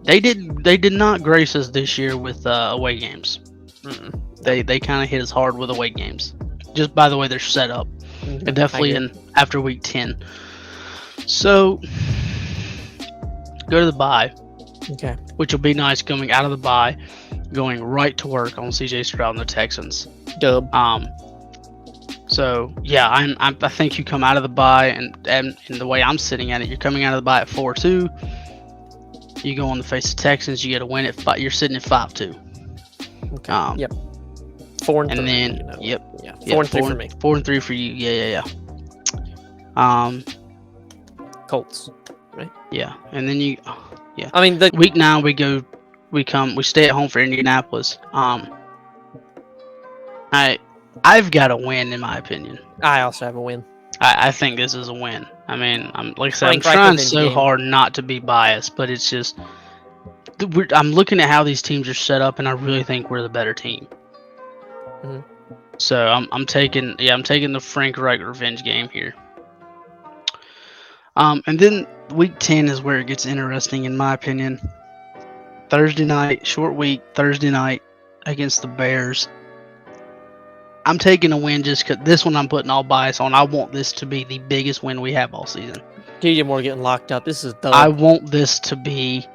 they did not grace us this year with away games. Mm-mm. They kind of hit us hard with away games. Just by the way they're set up. Mm-hmm. And definitely after week 10. So go to the bye. Okay. Which will be nice coming out of the bye, going right to work on CJ Stroud and the Texans. Dub. So yeah, I think you come out of the bye, and the way I'm sitting at it, you're coming out of the bye at 4-2. You go on the face of Texans, you get a win at 5. You're sitting at 5-2. Okay. Yep. 4-3. And then Yep. Yeah. 4-3 for me. 4-3 for you. Yeah. Colts. Right. Yeah, and then yeah. I mean, week 9 we stay at home for Indianapolis. I've got a win in my opinion. I also have a win. I think this is a win. I mean, I'm trying so hard not to be biased, but it's just I'm looking at how these teams are set up, and I really think we're the better team. Mm-hmm. So I'm taking the Frank Reich revenge game here. And then week 10 is where it gets interesting, in my opinion. Thursday night, short week, Thursday night against the Bears. I'm taking a win just because this one I'm putting all bias on. I want this to be the biggest win we have all season. DJ Moore getting locked up. This is dumb. I want this to be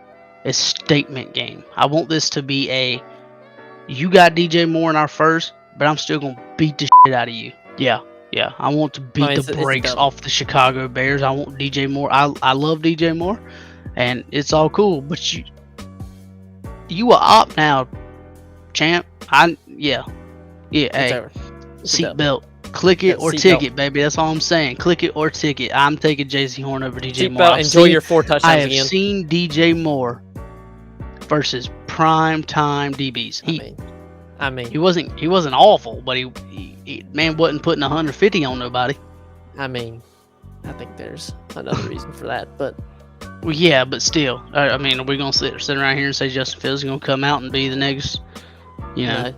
a statement game. I want this to be you got DJ Moore in our first, but I'm still going to beat the shit out of you. Yeah. I want to beat the brakes off the Chicago Bears. I want DJ Moore. I love DJ Moore, and it's all cool, but you are up now, champ. Yeah. Hey, seatbelt. Click it or ticket, baby. That's all I'm saying. Click it or ticket. I'm taking JC Horn over DJ Moore. Enjoy your 4 touchdowns I have again. seen DJ Moore versus prime time DBs. I mean, he wasn't awful, but he man wasn't putting 150 on nobody. I mean, I think there's another reason for that, but well, yeah, but still, I mean, are we gonna sit around here and say Justin Fields is gonna come out and be the next, No.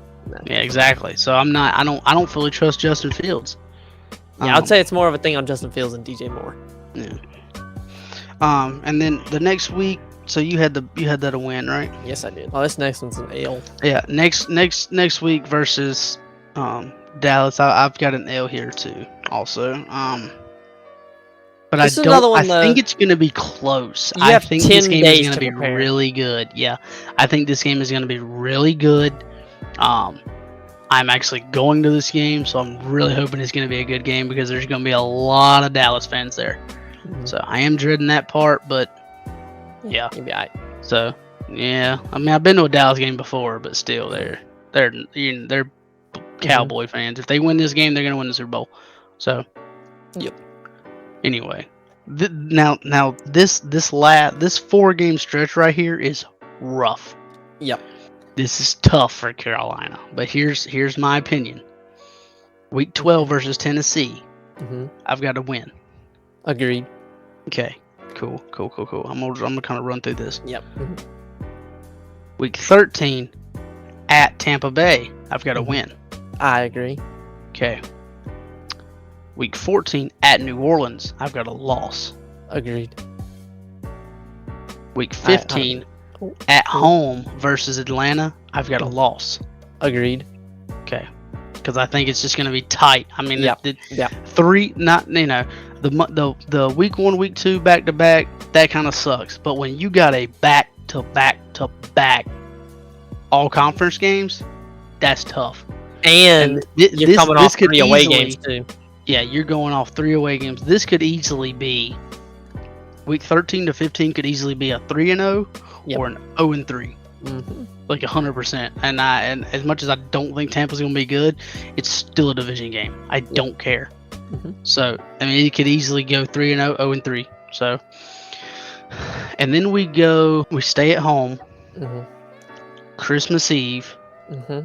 Yeah, exactly. So I don't fully trust Justin Fields. Yeah, I'd say it's more of a thing on Justin Fields and DJ Moore. Yeah. And then the next week, so you had that a win, right? Yes, I did. Oh, this next one's an L. Yeah, next week versus Dallas. I've got an L here too. Also, But This is I another don't. one, I think though. it's going to be close. You I have think 10 this game is days going to to be prepare. really good. Yeah, I think this game is going to be really good. I'm actually going to this game, so I'm really hoping it's going to be a good game because there's going to be a lot of Dallas fans there. Mhm. So I am dreading that part, but yeah. You'll be all right. So yeah, I mean I've been to a Dallas game before, but still they're Cowboy fans. If they win this game, they're going to win the Super Bowl. So Yep. Anyway, now this 4-game stretch right here is rough. Yep. This is tough for Carolina, but here's my opinion. Week 12 versus Tennessee, Mm-hmm. I've got to win. Agreed. Okay, cool. I'm gonna kind of run through this. Yep. Week 13 at Tampa Bay, I've got to win. I agree. Okay. Week 14 at New Orleans, I've got a loss. Agreed. Week 15 at home versus Atlanta, I've got a loss. Agreed. Okay. Because I think it's just going to be tight. I mean, Yeah. the week 1, week 2 back to back, that kind of sucks. But when you got a back to back all conference games, that's tough. And you're coming off 3 away games too. Yeah, you're going off 3 away games. This could easily be week 13 to 15 could easily be a 3-0 or an 0-3. Mm-hmm. Like 100%. And as much as I don't think Tampa's going to be good, it's still a division game. I don't care. Mm-hmm. So, I mean, it could easily go 3-0, 0-3. So, and then we stay at home Christmas Eve. Mm-hmm.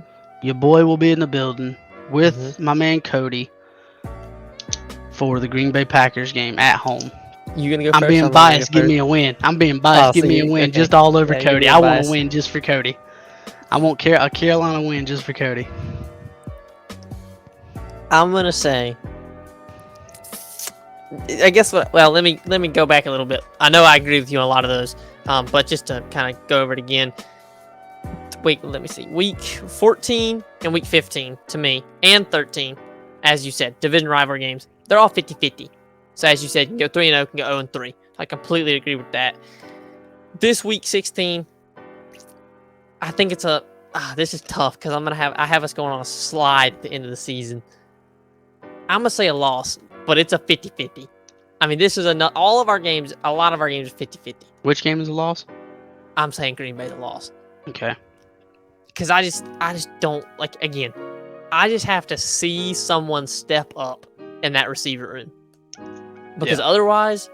Your boy will be in the building with my man Cody for the Green Bay Packers game at home. You gonna go I'm first? being biased. Give me a win. I'm being biased. Give me a win just all over Cody. I want to win just for Cody. I want a Carolina win just for Cody. I'm gonna say. I guess. Well, let me go back a little bit. I know I agree with you on a lot of those, but just to kind of go over it again. Wait, let me see. Week 14 and week 15 to me, and 13, as you said, division rivalry games. They're all 50-50. So as you said, you can go 3-0, can go 0-3. I completely agree with that. This week 16, I think it's this is tough because I have us going on a slide at the end of the season. I'm gonna say a loss, but it's a 50-50. I mean, this is a lot of our games are 50-50. Which game is a loss? I'm saying Green Bay's a loss. Okay. Because I just don't like. Again, I just have to see someone step up in that receiver room. Because otherwise,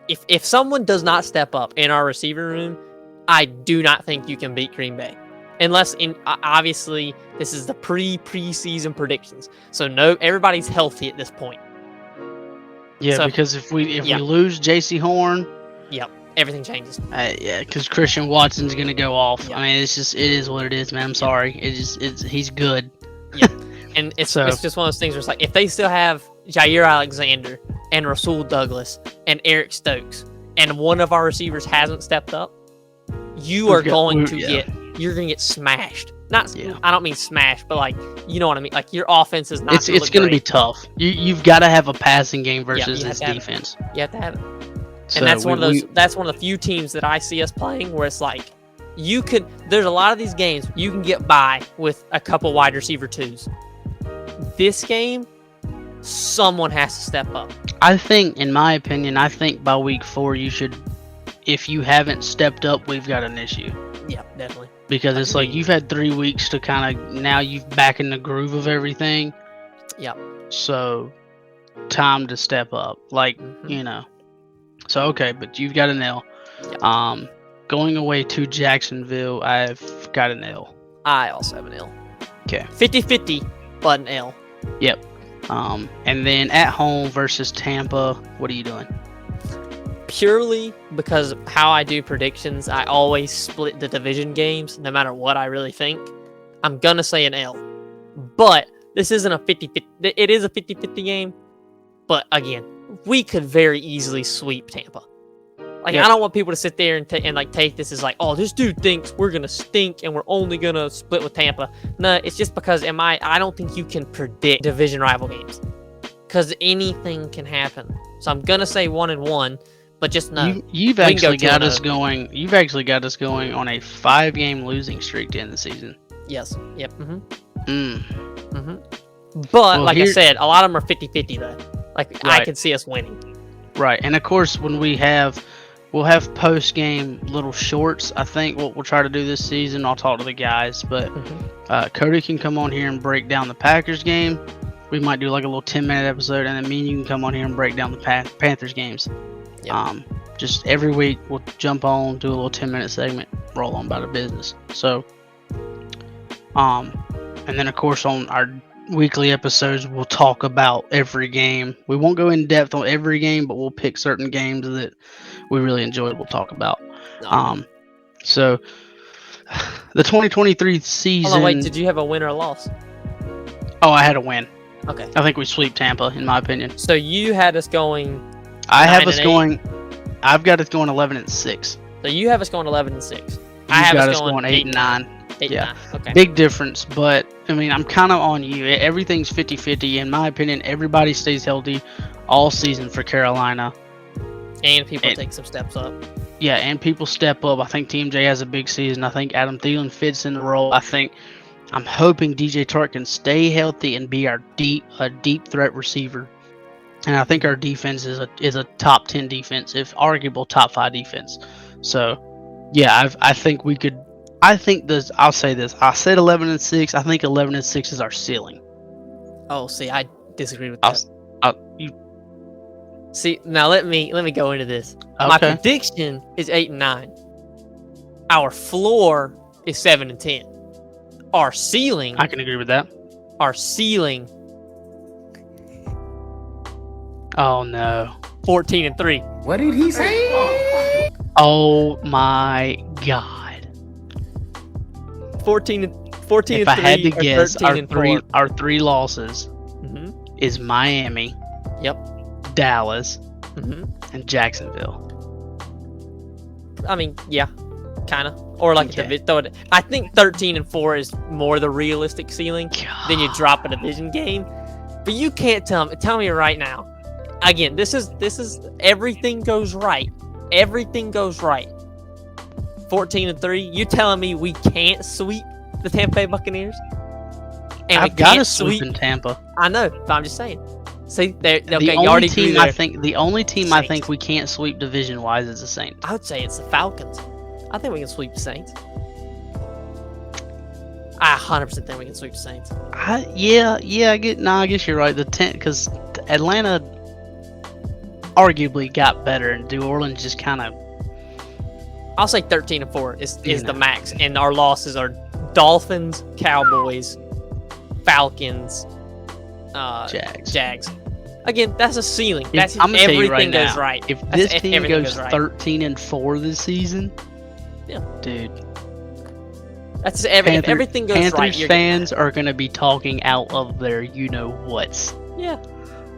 if someone does not step up in our receiver room, I do not think you can beat Green Bay. Unless, obviously, this is the preseason predictions. So everybody's healthy at this point. Yeah, so, because if we lose J.C. Horn, everything changes. Because Christian Watson's gonna go off. I mean, it is what it is, man. I'm sorry. He's good. Yeah, and it's just one of those things where it's like if they still have Jair Alexander and Rasul Douglas and Eric Stokes, and one of our receivers hasn't stepped up, you're going to get smashed. I don't mean smashed, but like you know what I mean. Like your offense is not. It's going to be tough. You've got to have a passing game versus this defense. You have to have it. So and that's one of those. That's one of the few teams that I see us playing where it's like there's a lot of these games you can get by with a couple wide receiver twos. This game, someone has to step up. I think, in my opinion, by week 4 you should. If you haven't stepped up, we've got an issue. Yeah, definitely. Because it's like you've had 3 weeks to kind of now you've back in the groove of everything. Yep. So, time to step up. Like So okay, but you've got an L. Yep. Going away to Jacksonville, I've got an L. I also have an L. Okay. 50-50, but an L. Yep. And then at home versus Tampa, what are you doing? Purely because of how I do predictions, I always split the division games, no matter what I really think. I'm gonna say an L. But this isn't a 50-50. It is a 50-50 game. But again, we could very easily sweep Tampa. Like, I don't want people to sit there and take this as like, oh, this dude thinks we're going to stink and we're only going to split with Tampa. No, it's just because I don't think you can predict division rival games. Because anything can happen. So I'm gonna say 1-1, but just no. You've We can actually go got us 2-0. going. You've actually got us going on a 5-game losing streak to end the season. Yes. Yep. But Well, like I said, a lot of them are 50-50 though. Like I Right. can see us winning. Right, and of course when we'll have post game little shorts. I think what we'll try to do this season. I'll talk to the guys, but Cody can come on here and break down the Packers game. We might do like a little 10-minute episode, and then me and you can come on here and break down the Panthers games. Yep. Just every week we'll jump on, do a little 10-minute segment, roll on about the business. So, and then of course on our weekly episodes we'll talk about every game. We won't go in depth on every game, but we'll pick certain games that we really enjoyed. We'll talk about. So the 2023 season. Hold on, wait. Did you have a win or a loss? Oh, I had a win. Okay. I think we sweep Tampa, in my opinion. So you had us going. I have us 9-8. going. I've got us going 11-6. So you have us going 11-6. You've I have got us us going going 8-9. 8-9. Yeah. Okay. Big difference, but I mean, I'm kind of on you. Everything's 50-50. In my opinion, everybody stays healthy all season for Carolina. And people take some steps up. Yeah, and people step up. I think Team J has a big season. I think Adam Thielen fits in the role. I'm hoping DJ Chark can stay healthy and be our deep threat receiver. And I think our defense is a top 10 defense, if arguable top 5 defense. So, yeah, I think we could. I'll say this. I said 11-6. I think 11-6 is our ceiling. Oh, see, I disagree with that. You See, now let me go into this. My okay? prediction is 8-9. Our floor is 7-10. Our ceiling, I can agree with that. Oh no. 14-3. What did he say? Oh my God. 14 If I had to guess, our 13-4. three losses Mhm. is Miami, Yep. Dallas, Mhm. and Jacksonville. I mean, yeah, kind of. Or like Okay. I think 13-4 is more the realistic ceiling. Then you drop a division game. But you can't tell me right now. Again, this is everything goes right. Everything goes right. 14-3. You telling me we can't sweep the Tampa Bay Buccaneers? And I've got a sweep in Tampa. I know, but I'm just saying. See, okay, The you only already team grew I there. think I Saints. think we can't sweep division wise is the Saints. I would say it's the Falcons. I think we can sweep the Saints. I 100% think we can sweep the Saints. I guess you're right. Because Atlanta arguably got better, and New Orleans just kind of. I'll say 13-4 is You the know. max, and our losses are Dolphins, Cowboys, Falcons, Jags. Again, that's a ceiling. That's if I'm gonna tell you everything right goes now, right. If That's this if team everything goes right. 13-4 this season, Yeah. dude, That's if everything goes Panthers right. You're getting fans are gonna be talking out of their whats. that. Yeah.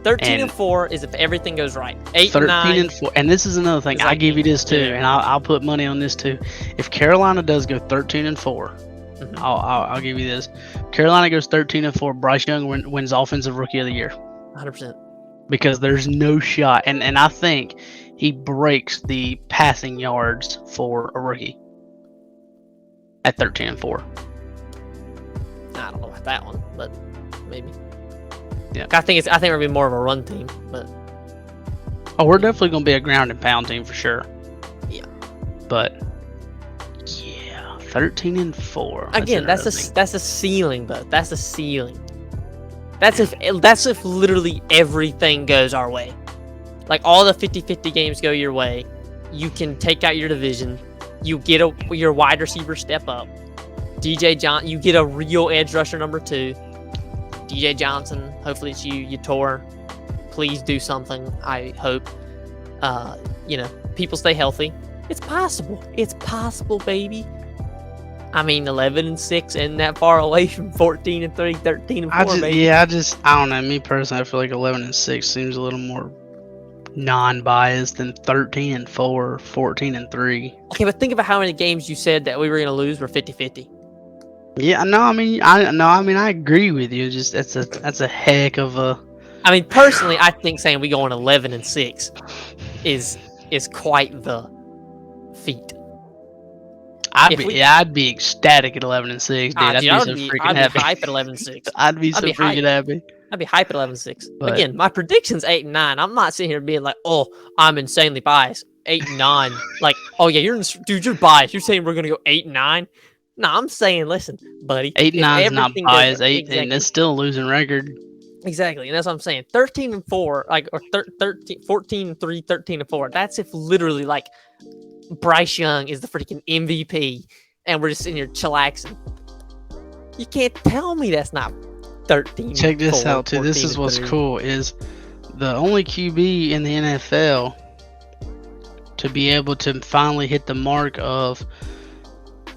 13-4 is if everything goes right. 13 8-9. and 4, and this is another thing. It's I like give you this too, yeah. and I'll put money on this too. If Carolina does go 13-4, Mhm. I'll give you this. Carolina goes 13-4. Bryce Young wins Offensive Rookie of the Year 100%. because there's no shot, and I think he breaks the passing yards for a rookie at 13-4. I don't know about that one, but maybe. Yeah. I think we're gonna be more of a run team, but Oh, we're definitely gonna be a ground and pound team for sure. Yeah. But yeah, 13-4. again, that's a ceiling, though. That's a ceiling. That's if literally everything goes our way. Like all the 50-50 games go your way, you can take out your division. You get your wide receiver step up. You get a real edge rusher number 2. DJ Johnson, hopefully it's you tore. Please do something, I hope. People stay healthy. It's possible. It's possible, baby. I mean, 11-6 isn't that far away from 14-3, 13-4, baby. I don't know. Me personally, I feel like 11-6 seems a little more non-biased than 13-4, 14-3. Okay, but think about how many games you said that we were gonna lose were 50-50. Yeah, no, I mean, I agree with you. Just that's a heck of a I mean, personally, I think saying we go on 11-6 is quite the feat. I'd be ecstatic at 11-6, dude. I'd be so freaking happy. I'd be hype at 11-6. I'd be so freaking happy. I'd be hype at 11-6. Again, my prediction's 8-9. I'm not sitting here being like, oh, I'm insanely biased. 8-9. Like, oh yeah, you're biased. You're saying we're gonna go 8-9? No, I'm saying, listen, buddy. 8-9 is not biased. And it's still a losing record. Exactly, and that's what I'm saying. 13-4, like, or 13, 14-3, 13-4. That's if literally like Bryce Young is the freaking MVP, and we're just sitting here chillaxing. You can't tell me that's not 13. Check this out too. This is what's cool: is the only QB in the NFL to be able to finally hit the mark of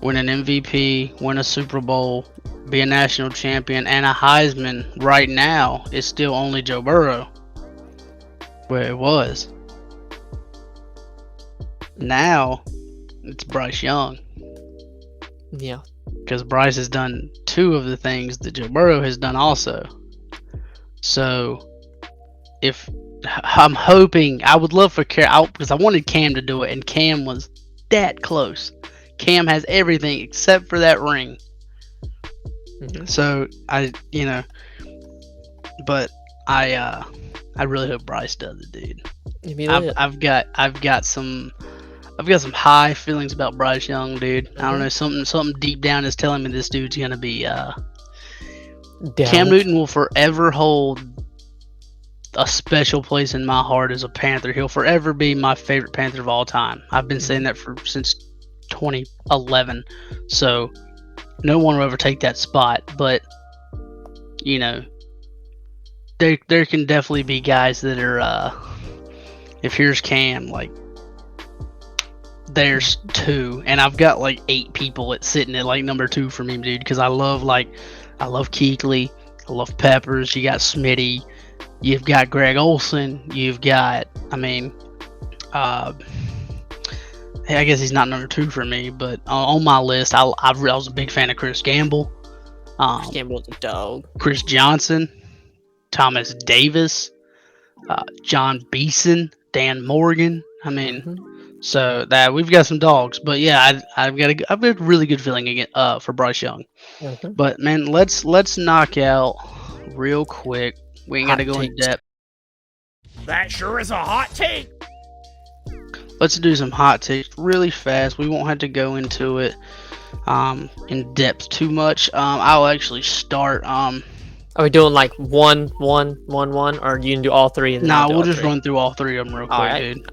win an MVP, win a Super Bowl, be a national champion, and a Heisman right now is still only Joe Burrow. Where it was. Now it's Bryce Young. Yeah. Because Bryce has done 2 of the things that Joe Burrow has done also. So if I'm hoping, I would love for Cam, because I wanted Cam to do it, and Cam was that close. Cam has everything except for that ring. Mm-hmm. So but I really hope Bryce does it, dude. I've got some high feelings about Bryce Young, dude. Mm-hmm. I don't know, something deep down is telling me this dude's gonna be Cam Newton will forever hold a special place in my heart as a Panther. He'll forever be my favorite Panther of all time. I've been saying that since 2011. So no one will ever take that spot, but there can definitely be guys that are if here's Cam, like there's 2, and I've got like 8 people sitting at like number 2 for me, dude, because I love Kuechly, I love Peppers, you got Smitty, you've got Greg Olsen, you've got, I guess he's not number 2 for me, but on my list, I was a big fan of Chris Gamble. Chris Gamble's a dog. Chris Johnson, Thomas Davis, John Beeson, Dan Morgan. So that we've got some dogs, but yeah, I've got a really good feeling again for Bryce Young. Mm-hmm. But man, let's knock out real quick. We ain't got to go in depth. That sure is a hot take. Let's do some hot takes really fast. We won't have to go into it in depth too much. I'll actually start. Are we doing like 1, 1, 1, 1, or you can do all 3? Nah, we'll just run through all 3 of them real quick, dude.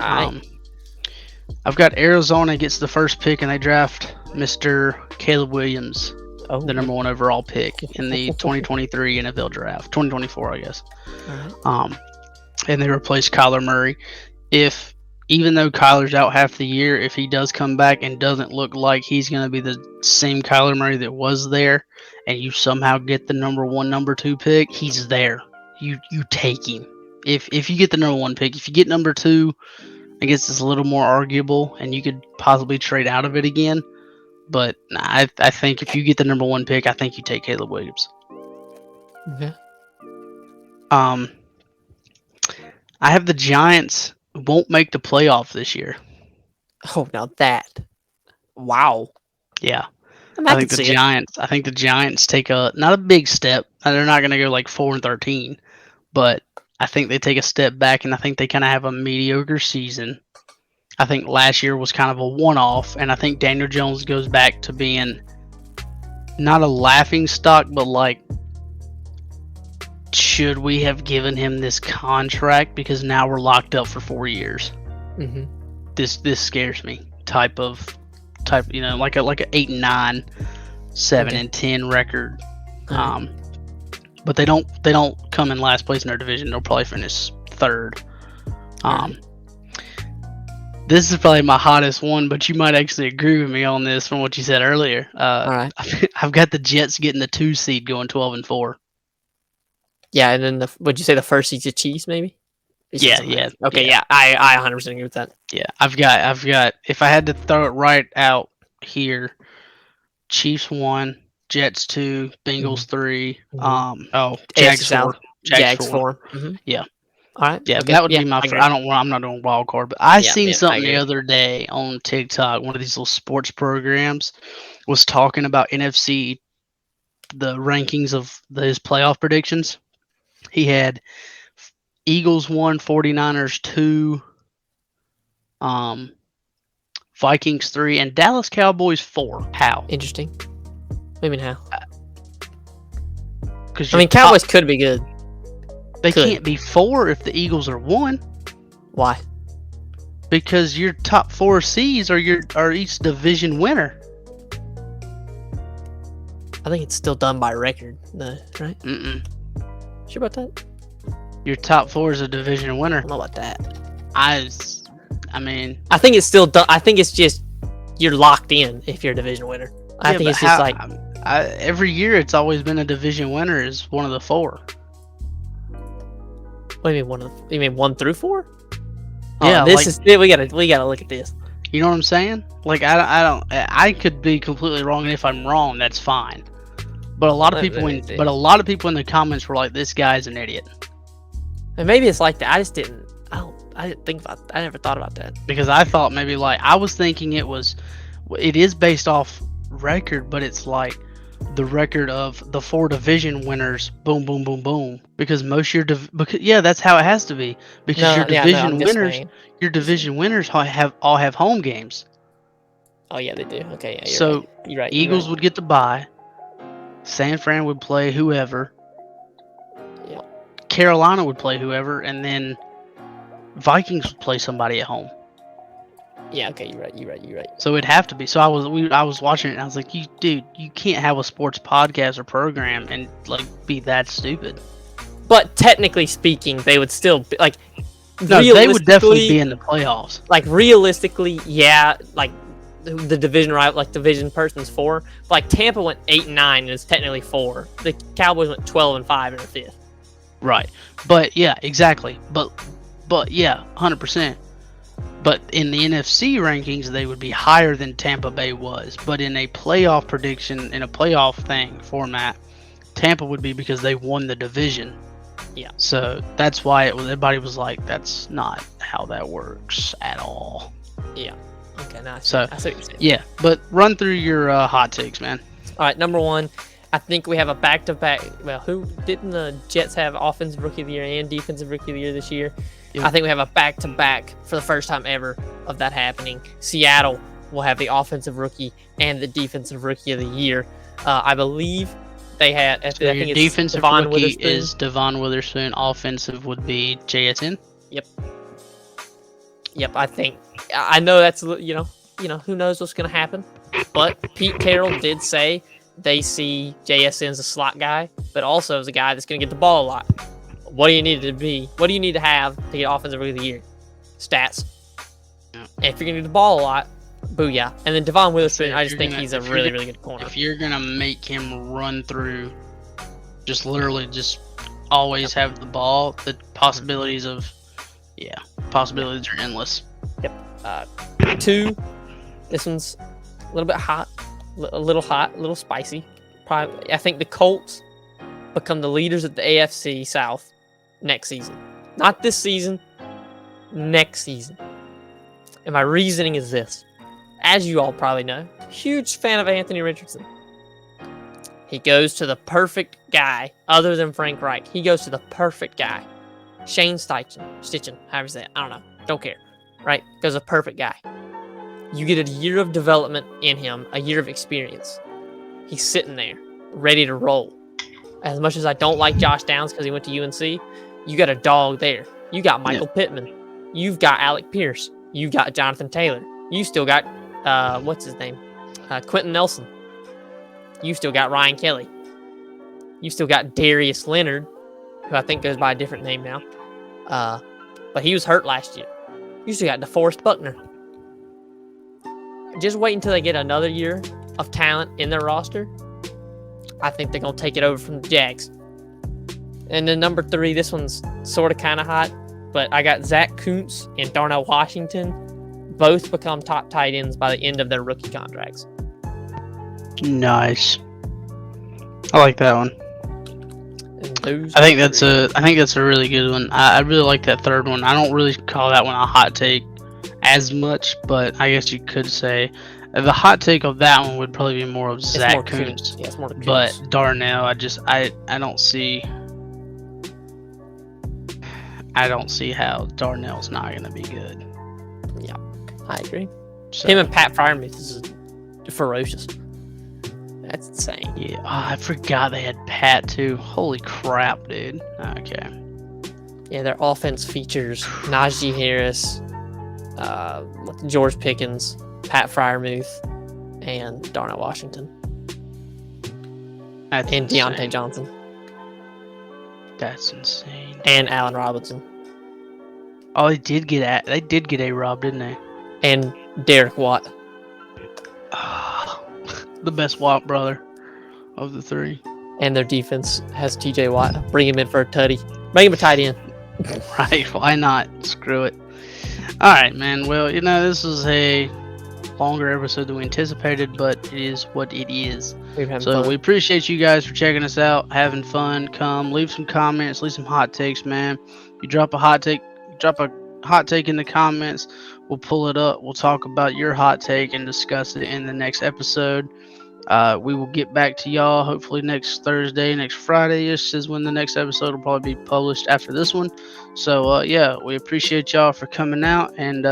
I've got Arizona gets the first pick, and they draft Mr. Caleb Williams, the number 1 overall pick in the 2023 NFL draft, 2024, I guess. Right. And they replace Kyler Murray. Even though Kyler's out half the year, if he does come back and doesn't look like he's going to be the same Kyler Murray that was there, and you somehow get the number 1, number 2 pick, he's there. You take him. If you get the number 1 pick, if you get number 2, I guess it's a little more arguable, and you could possibly trade out of it again. But I think if you get the number 1 pick, I think you take Caleb Williams. Okay. I have the Giants won't make the playoff this year. Oh, now that. Wow. Yeah. I think the Giants take not a big step. They're not going to go like 4-13, but I think they take a step back, and I think they kind of have a mediocre season. I think last year was kind of a one-off, and I think Daniel Jones goes back to being not a laughing stock, but like, should we have given him this contract because now we're locked up for 4 years? Mm-hmm. This scares me. Type, like a 8-9, 7-10 record. But they don't come in last place in their division. They'll probably finish 3rd. This is probably my hottest one, but you might actually agree with me on this from what you said earlier. All right. I've got the Jets getting the 2 seed, going 12-4. Yeah, and then would you say the first seed's the Chiefs, maybe? Yeah. Okay, yeah, I 100% agree with that. Yeah, I've got. If I had to throw it right out here, Chiefs 1, Jets 2, Bengals 3. Jags 4. Jags 4. Yeah. All right. Yeah, okay. that would be I my. agree. I'm not doing wild card, but I Yeah, seen I something agree. the other day on TikTok. One of these little sports programs was talking about NFC, the rankings of his playoff predictions. He had Eagles 1, 49ers 2, Vikings 3, and Dallas Cowboys 4. How? Interesting. What do you mean how? Because I mean, Cowboys could be good. They could. can't be 4 if the Eagles are 1. Why? Because your top 4 seeds are each division winner. I think it's still done by record, though, right? Mm-mm. Sure about that? Your top 4 is a division winner. I don't know about that. I mean, I think it's still done. I think it's just you're locked in if you're a division winner. I think it's just like every year it's always been a division winner is one of the 4. what do you mean you mean 1 through 4? Yeah, we gotta look at this. You know what I'm saying? Like I could be completely wrong, and if I'm wrong, that's fine. But a lot of people in the comments were like, "This guy's an idiot." And maybe it's like that. I didn't think about. I never thought about that. Because I thought maybe I was thinking it is based off record, but it's like the record of the 4 division winners. Boom, boom, boom, boom. Because most that's how it has to be. Because your division winners all have home games. Oh yeah, they do. Okay, yeah. So you're right. Eagles would get the bye. San Fran would play whoever. Yeah. Carolina would play whoever, and then Vikings would play somebody at home. Yeah. Okay, you're right. So it'd have to be. So I was watching it, and I was like, you can't have a sports podcast or program and be that stupid. But technically speaking, they would still be like. No, they would definitely be in the playoffs. Like realistically, yeah. Like the division rival, like division person's 4. But like Tampa went 8-9 and it's technically 4. The Cowboys went 12-5 and are 5th. Right. But yeah, exactly. But yeah, 100%. But in the NFC rankings, they would be higher than Tampa Bay was. But in a playoff prediction, in a playoff format, Tampa would be because they won the division. Yeah. So that's why everybody was like, that's not how that works at all. Yeah. Okay, now I see what you're saying. Yeah, but run through your hot takes, man. All right, number 1, I think we have a back-to-back. Well, who didn't the Jets have offensive rookie of the year and defensive rookie of the year this year? Yep. I think we have a back-to-back for the first time ever of that happening. Seattle will have the offensive rookie and the defensive rookie of the year. I believe they had. I think it's defensive Devon rookie Witherspoon. is Devon Witherspoon. Offensive would be JSN. Yep. I know that's who knows what's gonna happen, but Pete Carroll did say they see JSN as a slot guy, but also as a guy that's gonna get the ball a lot. What do you need to be? What do you need to have to get offensive rookie of the year? Stats. Yeah. And if you're gonna do the ball a lot, booyah. And then Devon Witherspoon, I just think he's a really, really good corner. If you're gonna make him run through, just literally just always have the ball, the possibilities are endless. Yep. 2, this one's a little bit hot, a little spicy. Probably, I think the Colts become the leaders of the AFC South next season. Not this season, next season. And my reasoning is this. As you all probably know, huge fan of Anthony Richardson. He goes to the perfect guy, other than Frank Reich. He goes to the perfect guy. Shane Steichen, however you say it. I don't know. Don't care. Right? Goes a perfect guy. You get a year of development in him, a year of experience. He's sitting there, ready to roll. As much as I don't like Josh Downs because he went to UNC, you got a dog there. You got Michael Pittman. You've got Alec Pierce. You've got Jonathan Taylor. You still got, what's his name? Quentin Nelson. You still got Ryan Kelly. You still got Darius Leonard, who I think goes by a different name now. But he was hurt last year. You still got DeForest Buckner. Just wait until they get another year of talent in their roster. I think they're going to take it over from the Jags. And then number 3, this one's sort of kind of hot, but I got Zach Kuntz and Darnell Washington. Both become top tight ends by the end of their rookie contracts. Nice. I like that one. Those I think that's a really good one. I really like that third one. I don't really call that one a hot take as much, but I guess you could say the hot take of that one would probably be more of Zach more Kuntz. Yeah, it's more Kuntz. But Darnell, I don't see how Darnell's not gonna be good. Yeah, I agree. So, Him and Pat Fryermuth is ferocious. That's insane. yeah, I forgot they had Pat too. Holy crap, dude. Okay. Yeah, their offense features Najee Harris, George Pickens, Pat Fryermuth, and Darnell Washington, That's and insane. Deontay Johnson, That's insane. and Allen Robinson, Oh, they did get A-Rob, didn't they? and Derek Watt. The best Watt brother of the three. And their defense has TJ Watt. Bring him in for a tutty. Bring him a tight end. Right, why not? Screw it. Alright, man. Well, this is a longer episode than we anticipated, but it is what it is. We've had So fun. we appreciate you guys for checking us out, having fun. Come, leave some comments, leave some hot takes, man. You drop a hot take in the comments. We'll pull it up. We'll talk about your hot take and discuss it in the next episode. We will get back to y'all hopefully next Thursday, next Friday-ish is when the next episode will probably be published after this one. So, yeah, we appreciate y'all for coming out, and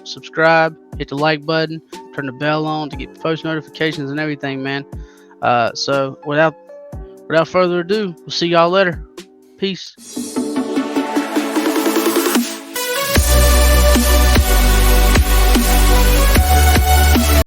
subscribe, hit the like button, turn the bell on to get post notifications and everything, man. So, without further ado, we'll see y'all later. Peace.